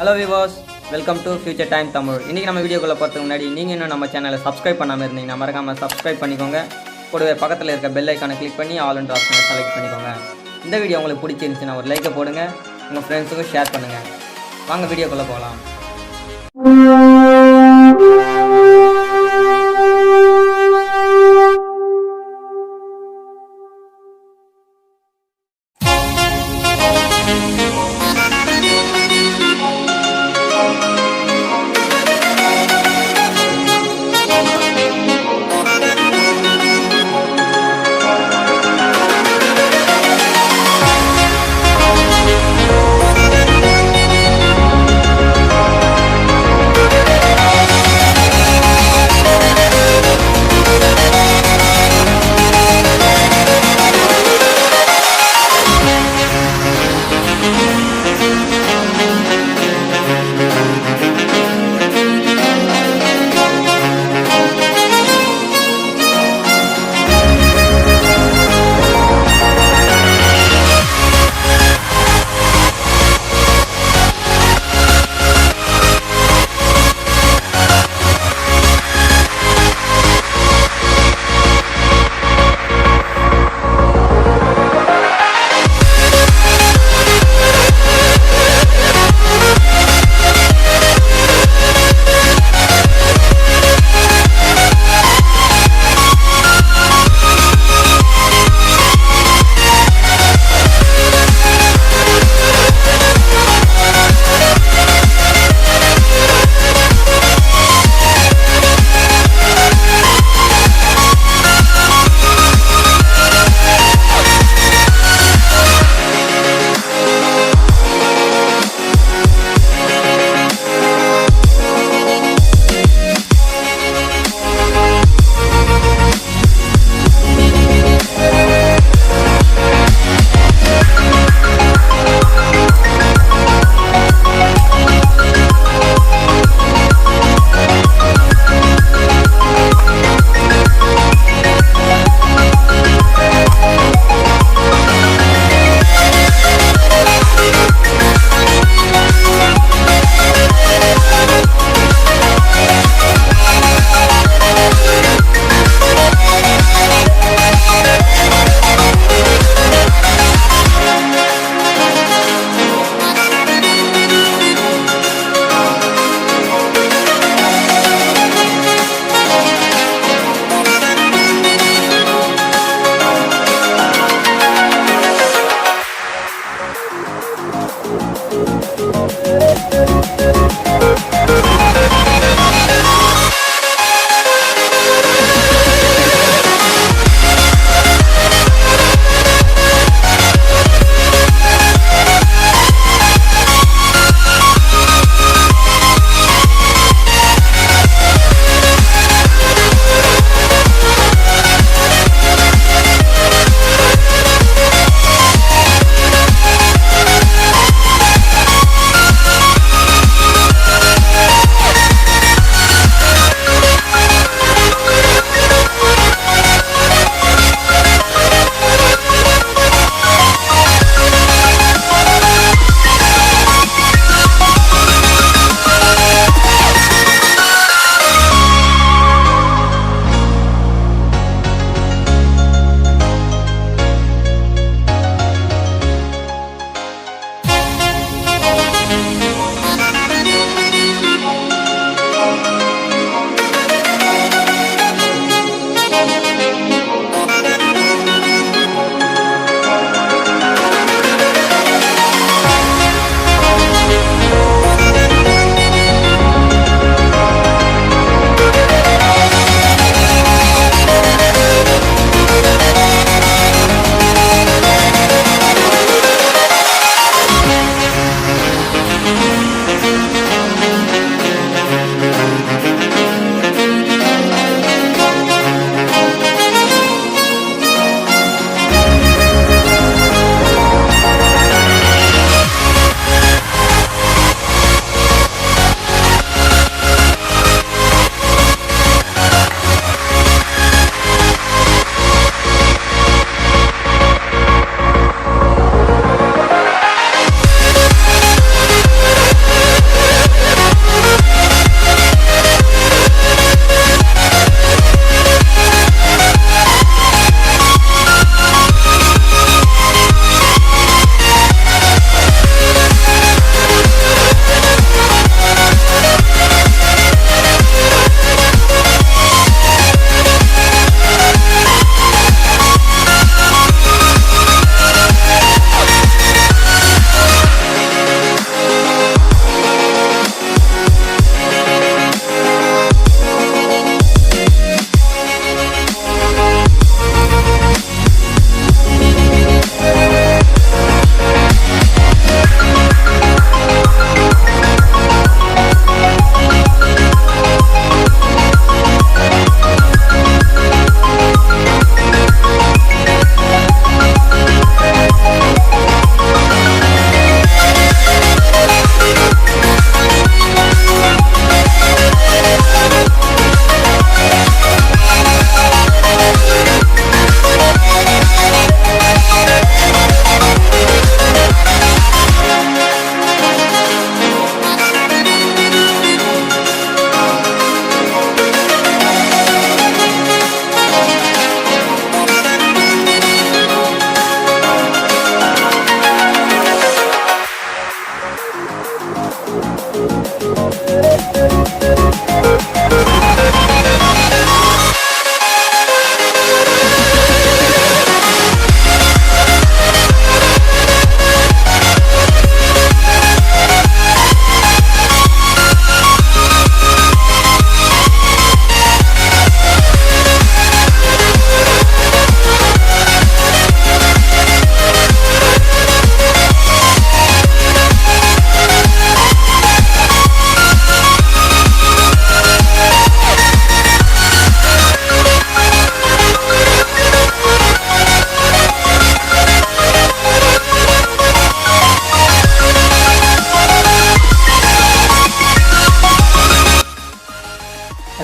Hello viewers, welcome to Future Time Tamil. இன்னைக்கு நம்ம வீடியோக்குள்ள போறதுக்கு முன்னாடி நீங்க இன்னும் நம்ம சேனலை Subscribe பண்ணாம இருந்தீங்கன்னா மறக்காம Subscribe பண்ணிக்கோங்க. கூடவே பக்கத்துல இருக்க பெல் ஐகானை கிளிக் பண்ணி ஆல் என்ற ஆப்ஷனை செலக்ட் பண்ணிக்கோங்க. இந்த வீடியோ உங்களுக்கு பிடிச்சிருந்துச்சுனா ஒரு லைக் போடுங்க. உங்க ஃப்ரெண்ட்ஸ்க்கு ஷேர் பண்ணுங்க. வாங்க வீடியோக்குள்ள போலாம்.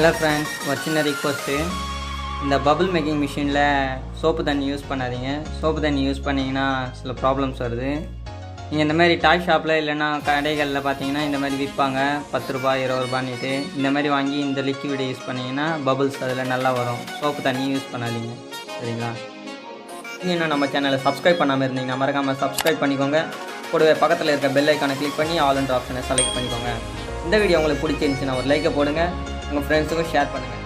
ஹலோ ஃப்ரெண்ட்ஸ், ஒரு சின்ன ரிக்வஸ்ட்டு. இந்த பபுள் மேக்கிங் மிஷினில் சோப்பு தண்ணி யூஸ் பண்ணாதீங்க. சோப்பு தண்ணி யூஸ் பண்ணிங்கன்னா சில ப்ராப்ளம்ஸ் வருது. நீங்கள் இந்த மாதிரி டாய் ஷாப்பில் இல்லைன்னா கடைகளில் பார்த்தீங்கன்னா இந்த மாதிரி விற்பாங்க 10 ரூபாய் 20 ரூபான்னுட்டு. இந்த மாதிரி வாங்கி இந்த லிக்விடை யூஸ் பண்ணிங்கன்னா பபுள்ஸ் அதில் நல்லா வரும். சோப்பு தண்ணி யூஸ் பண்ணாதீங்க, சரிங்களா? நீங்கள் இன்னும் நம்ம சேனலை சப்ஸ்கிரைப் பண்ணாமல் இருந்தீங்கன்னா மறக்காமல் சப்ஸ்கிரைப் பண்ணிக்கோங்க. கூடவே பக்கத்தில் இருக்க பெல் ஐக்கானை கிளிக் பண்ணி ஆல் என்ற ஆப்ஷனை செலக்ட் பண்ணிக்கோங்க. இந்த வீடியோ உங்களுக்கு பிடிச்சிருந்துச்சுன்னா ஒரு லைக்கை போடுங்க, உங்கள் ஃப்ரெண்ட்ஸுக்கும் ஷேர் பண்ணுங்கள்.